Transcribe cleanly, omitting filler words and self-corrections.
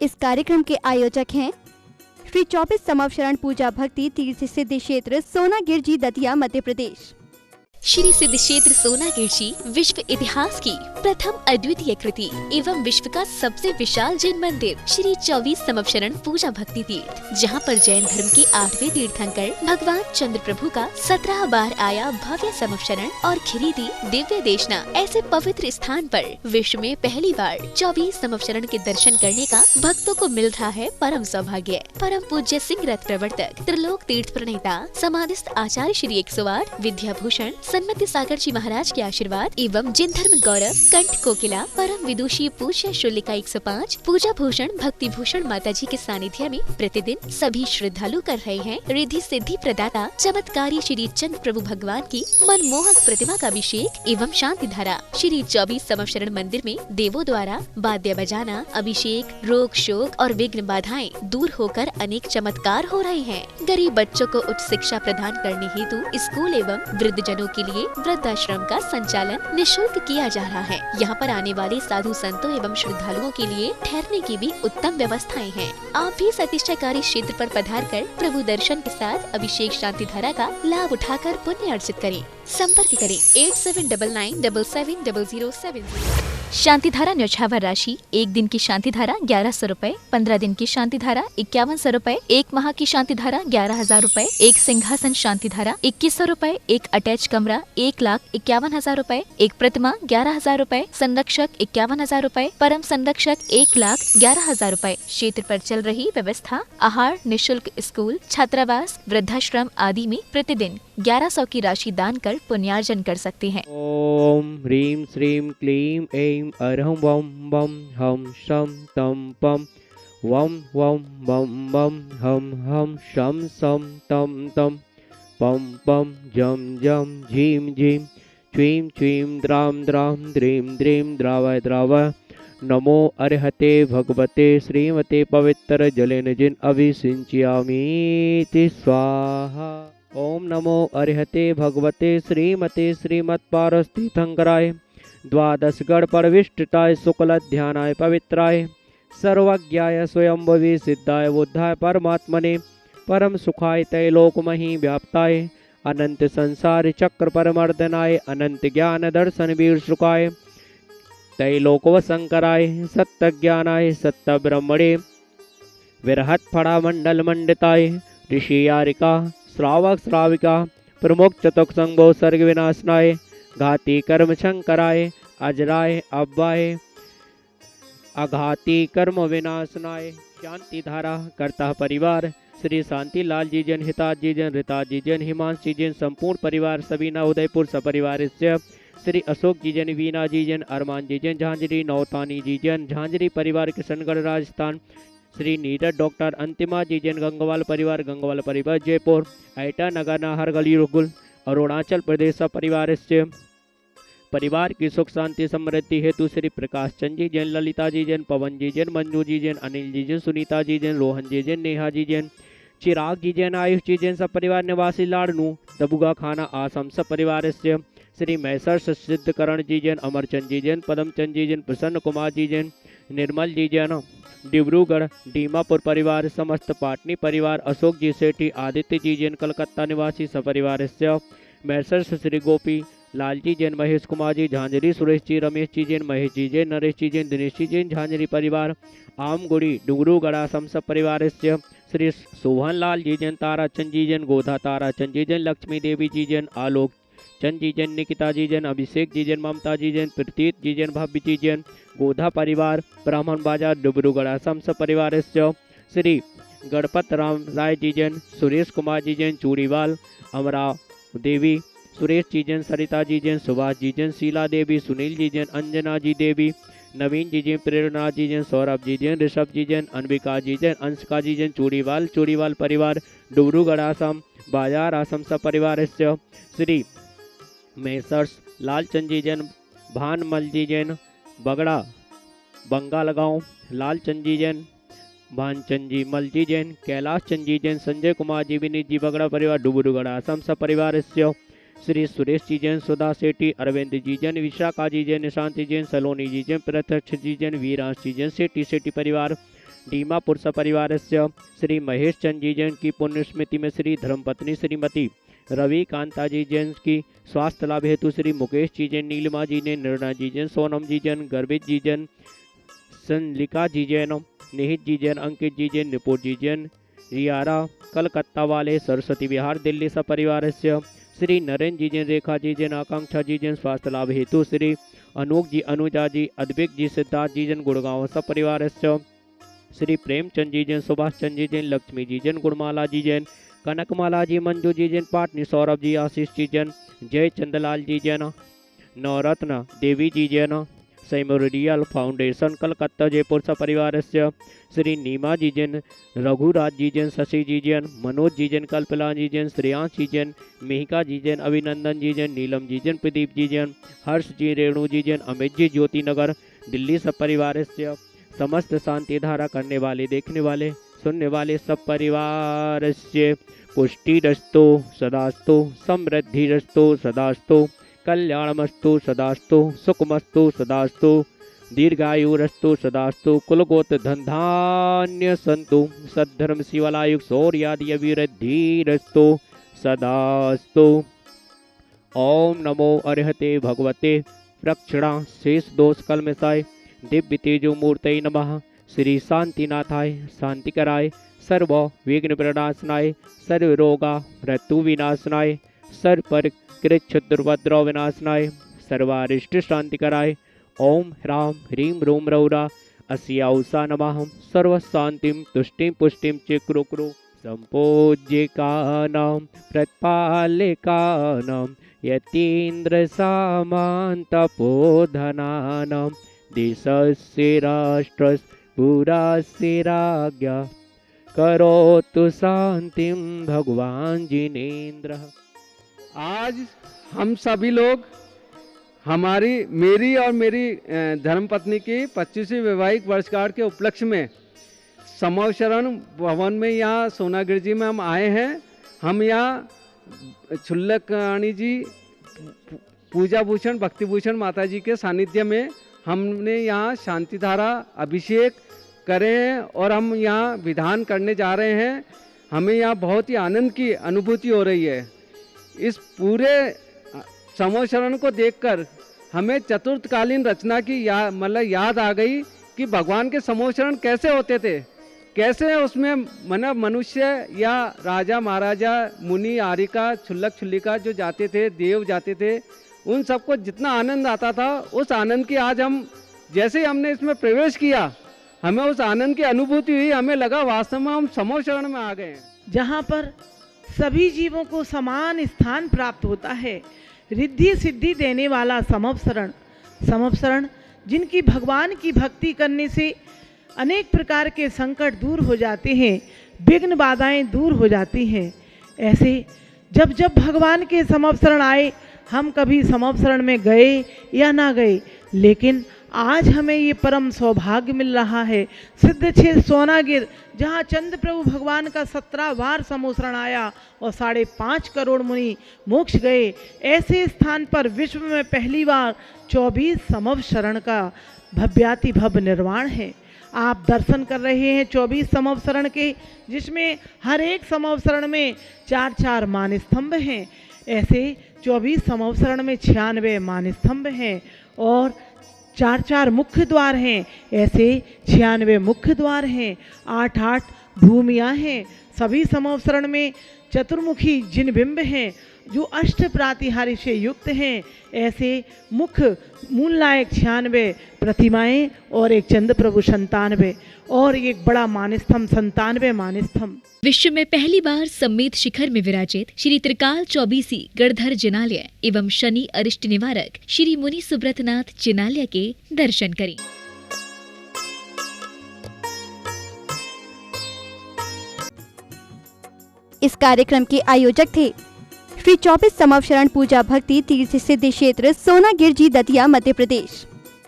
इस कार्यक्रम के आयोजक हैं श्री 24 समवशरण पूजा भक्ति तीर्थ सिद्धि क्षेत्र सोनागिर जी दतिया मध्य प्रदेश। श्री सिद्धि क्षेत्र सोनागिर जी विश्व इतिहास की प्रथम अद्वितीय कृति एवं विश्व का सबसे विशाल जैन मंदिर श्री 24 समवशरण पूजा भक्ति तीर्थ, जहां पर जैन धर्म के 8वें तीर्थंकर भगवान चंद्र प्रभु का 17 बार आया भव्य समवशरण और खिरीदी दिव्य देशना ऐसे पवित्र स्थान पर विश्व में पहली बार 24 समवशरण के दर्शन करने का भक्तों को मिल रहा है परम सौभाग्य। परम पूज्य सिंह रथ प्रवर्तक त्रिलोक तीर्थ प्रणेता समाधिस्थ आचार्य श्री 108 विद्याभूषण सन्मति सागर जी महाराज के आशीर्वाद एवं जिन धर्म गौरव कंठ कोकिला परम विदुषी पूज्य शुल्लिका 105 पूजा भूषण भक्ति भूषण माता जी के सानिध्य में प्रतिदिन सभी श्रद्धालु कर रहे हैं रिद्धि सिद्धि प्रदाता चमत्कारी श्री चंद्र प्रभु भगवान की मनमोहक प्रतिमा का अभिषेक एवं शांति धारा। श्री 24 समवशरण मंदिर में देवों द्वारा वाद्य बजाना, अभिषेक, रोग शोक और विघ्न बाधाएं दूर होकर अनेक चमत्कार हो रहे हैं। गरीब बच्चों को उच्च शिक्षा प्रदान करने हेतु स्कूल एवं वृद्ध जनों के लिए वृद्धाश्रम का संचालन निःशुल्क किया जा रहा है। यहाँ पर आने वाले साधु संतों एवं श्रद्धालुओं के लिए ठहरने की भी उत्तम व्यवस्थाएं हैं। आप भी सतिष्ठाकारी क्षेत्र पर पधार कर प्रभु दर्शन के साथ अभिषेक शांति धारा का लाभ उठाकर पुण्य अर्जित करें। संपर्क करें 8799770070। शांति धारा न्यौछावर राशि 1 दिन की शांति धारा 1100 रूपए, 15 दिन की शांति धारा 5100 रूपए, 1 माह की शांति धारा 11,000 रूपए, 1 सिंहासन शांति धारा 2100 रूपए, 1 अटैच कमरा 1,51,000 रूपए, 1 प्रतिमा 11,000 रूपए, संरक्षक 51,000 रूपए, परम संरक्षक 1,11,000 रूपए। क्षेत्र पर चल रही व्यवस्था आहार निःशुल्क स्कूल छात्रावास वृद्धाश्रम आदि में प्रतिदिन 1100 की राशि दान कर पुण्यार्जन कर सकते हैं। ओम ह्रीं श्रीं क्लीं ऐं अरहं वं वं हम शम तम पम वं वं वं वं हम शम सम तम तम पम पम जम जम झीं झीं च्वीं च्वीं द्रां द्रां द्रीं द्रीं द्रावय द्रावय। नमो अर्हते भगवते श्रीमते पवित्र जलेन जिन अभिषिंचयामीति स्वाहा। ओम नमो अर्हते भगवते श्रीमते श्रीमत्पारस्तीर्थंकराय द्वादश गण परविष्टिताय शुक्ल ध्यानाय पवित्राय सर्वज्ञाय स्वयंभवी सिद्धाय बुद्धाय परमात्मने परम सुखाय तैलोकमहि व्याप्ताय अनंत संसार चक्र परमर्दनाय अनंत ज्ञान दर्शन वीर सुखाय तैलोकवशंकराय सत्य ज्ञानाय सत्य ब्रह्मणे विरहत फड़ा मंडल मंडिताय ऋषि यारिका श्रावक श्राविका प्रमुख चतुक संगो सर्ग विनाशनाय घाती कर्म शंकराय अजराय अव्वाय अघाती कर्म विनाशनाय। शांति धारा करता परिवार श्री शांति लाल जी जन हिताज जी जन रिताज जी जन हिमांश जी जन संपूर्ण परिवार सबीना उदयपुर सपरिवार श्री अशोक जी जन वीना जी जन अरमान जी जन झांझरी नौतानी जी जन झांझरी परिवार किशनगढ़ राजस्थान श्री नीरज डॉक्टर अंतिमा जी जैन गंगवाल परिवार जयपुर ऐटा नगर नाहर गली रुगुल अरुणाचल प्रदेश परिवार से परिवार की सुख शांति समृद्धि हेतु श्री प्रकाश चंद जी जैन ललिता जी जैन पवन जी जैन मंजू जी जैन अनिल जी जैन सुनीता जी जैन रोहन जी जैन नेहा जी जैन चिराग जी जैन आयुष जी जैन सब परिवार निवासी लाड़नू दबुगा खाना आसम सब परिवार से श्री मैसर सिद्धकरण जी जैन अमरचंद जी जैन पदमचंद जी जैन प्रसन्न कुमार जी जैन निर्मल जी जैन डिब्रूगढ़ डीमापुर परिवार समस्त पाटनी परिवार अशोक जी सेठी आदित्य जी जैन कलकत्ता निवासी सपरिवार से मैसर श्री गोपी लाल जी जैन महेश कुमार जी झांझरी सुरेश जी रमेश जी जैन महेश जी जैन नरेश जी जैन दिनेश जी जैन झांझरी परिवार आमगुड़ी डुंगरूगढ़ा समस परिवार से श्री सोहन लाल जी जैन ताराचंद जी जैन गोधा ताराचंद जी जैन लक्ष्मी देवी जी जैन आलोक चंद जी जैन निकिता जी जैन अभिषेक जी जैन ममता जी जैन प्रतीत जी जैन भव्य जी जैन गोधा परिवार ब्राह्मण बाजार डुबरूगढ़ असम सब परिवार श्री गणपत राम राय जी जैन सुरेश कुमार जी जैन चूड़ीवाल अमरा देवी सुरेश जी जैन सरिता जी जैन सुभाष जी जैन शीला देवी सुनील जी जैन अंजना जी देवी नवीन जी जैन प्रेरणा जी जैन सौरभ जी जैन ऋषभ जी जैन अनबिका जी जैन अंशका जी जैन चूड़ीवाल परिवार डुबरूगढ़ असम बाजार असम सब परिवार श्री मैसर्स लालचंद जी जैन भानमल जी जैन बगड़ा बंगाल गांव लालचंद जी जैन भानचंद जी मल जी जैन कैलाश चंद जी जैन संजय कुमार जी विनीत जी बगड़ा परिवार डुबरूगढ़ असम सब परिवार श्री सुरेश जी जैन सुधा सेठी अरविंद जी जैन विशाखा जी जैन निशांति जैन सलोनी जी जैन प्रत्यक्ष जी जैन वीरांश जी जैन सेठी परिवार डीमापुर सपरिवारस्य श्री महेश चंद जी जैन की पुण्य स्मृति में श्री धर्मपत्नी श्रीमती रवि कांता जी जैन की स्वास्थ्य लाभ हेतु श्री मुकेश जी जैन, नीलिमा जी ने, निर्णय जी जैन, सोनम जी जैन, गर्भित जी जैन, संलिका जी जैन, निहित जी जैन, अंकित जी जैन, निपुर जी जैन, रियारा कलकत्ता वाले सरस्वती विहार दिल्ली सपरिवारस्य श्री नरेंद्र जी जैन, रेखा जी जैन, आकांक्षा जी जैन स्वास्थ्य लाभ हेतु श्री अनूप जी, अनुजा जी, अद्विक जी, सिद्धार्थ जी जैन गुड़गांव सपरिवारस्य श्री प्रेमचंद जी जैन, सुभाष चंद जी जैन, लक्ष्मी जी जैन, गुणमाला जी जैन, कनकमाला जी, मंजू जी जैन, पाटनी सौरभ जी, आशीष जी जैन, जय चंदलाल जी जैन, नवरत्न देवी जी जैन, सेमोरियल फाउंडेशन कलकत्ता जयपुर सपरिवारस्य श्री नीमा जी जैन, रघुराज जी जैन, शशि जी जैन, मनोज जी जैन, कल्पना जी जैन, श्रेयांश जी जैन, मिहिका जी जैन, अभिनंदन जी जैन, नीलम जी जैन, प्रदीप जी जैन, हर्ष जी, रेणु जी जैन, अमित जी, ज्योति नगर दिल्ली सपरिवारस्य समस्त शांति धारा करने वाले, देखने वाले, सुनने वाले सब परिवार से पुष्टिरस्तु सदास्तु, समृद्धिरस्तु सदास्तु, कल्याणमस्तु सदास्तु, सुखमस्तु सदास्तु, दीर्घायुरस्तु सदास्तु, कुलगोत्र धन धान्य संतु, सद्धर्म शिवलायुग शौर्यादि अभिवृद्धिरस्तु सदास्तु। ओम नमो अरहते भगवते प्रक्षणा शेष दोष कलमसाय दिव्य तेजो मूर्तये नमः। श्री शांतिनाथाय शांतिकराय सर्व विघ्न प्रणाशनाय सर्व रोगा मृत्यु विनाशनाय सर्व पर कृच्छुद्रवद्रव विनाशनाय सर्वारिष्ट शांतिकराय ओम ह्रां ह्रीं रूं रौरा अस्याउषा नमः। सर्व शांतिं तुष्टिं पुष्टिं च कुरु कुरु संपूज्यकानां प्रतिपालकानां यतीन्द्र सामन्तपोधनानां देशस्य राष्ट्रस्य पुरस्य राज्ञा करोतु शांतिं भगवान जिनेन्द्र। आज हम सभी लोग मेरी और मेरी धर्मपत्नी की 25वीं वैवाहिक वर्षगांठ के उपलक्ष्य में समवशरण भवन में यहाँ सोनागिर जी में हम आए हैं। हम यहाँ छुल्लकाणी जी पूजा भूषण भक्ति भूषण माता जी के सानिध्य में हमने यहाँ शांति धारा अभिषेक करे हैं और हम यहाँ विधान करने जा रहे हैं। हमें यहाँ बहुत ही आनंद की अनुभूति हो रही है। इस पूरे समवशरण को देखकर हमें चतुर्थकालीन रचना की याद आ गई कि भगवान के समवशरण कैसे होते थे, कैसे उसमें मनुष्य या राजा महाराजा मुनि आरिका छुल्लक छुल्लिका जो जाते थे, देव जाते थे, उन सबको जितना आनंद आता था उस आनंद की आज हम जैसे ही हमने इसमें प्रवेश किया हमें उस आनंद की अनुभूति हुई। हमें लगा वास्तव में हम समवशरण में आ गए हैं, जहाँ पर सभी जीवों को समान स्थान प्राप्त होता है। रिद्धि सिद्धि देने वाला समवशरण जिनकी भगवान की भक्ति करने से अनेक प्रकार के संकट दूर हो जाते हैं, विघ्न बाधाएं दूर हो जाती हैं। ऐसे जब जब भगवान के समवशरण आए, हम कभी समवशरण में गए या ना गए, लेकिन आज हमें ये परम सौभाग्य मिल रहा है। सिद्ध क्षेत्र सोनागिर जहाँ चंद्र प्रभु भगवान का 17 बार समवशरण आया और 5.5 करोड़ मुनि मोक्ष गए, ऐसे स्थान पर विश्व में पहली बार 24 समवशरण का भव्याति भव्य निर्माण है। आप दर्शन कर रहे हैं 24 समवशरण के, जिसमें हर एक समवशरण में 4-4 मान स्तंभ हैं। ऐसे 24 समवशरण में 96 मान स्तंभ हैं और 4-4 मुख्य द्वार हैं। ऐसे 96 मुख्य द्वार हैं, 8-8 भूमियाँ हैं। सभी समवशरण में चतुर्मुखी जिन बिंब हैं जो अष्ट प्रातिहार्य से युक्त हैं। ऐसे मुख्य मूल लायक 96 प्रतिमाएं और एक चंद्र प्रभु 97 और एक बड़ा मानस्तंभ 97 मानस्तंभ। विश्व में पहली बार सम्मेत शिखर में विराजित श्री त्रिकाल चौबीसी गणधर जिनालय एवं शनि अरिष्ट निवारक श्री मुनि सुब्रतनाथ जिनालय के दर्शन करें। इस कार्यक्रम के आयोजक थे श्री 24 समवशरण पूजा भक्ति तीर्थ सिद्धि क्षेत्र सोनागिर जी दतिया मध्य प्रदेश।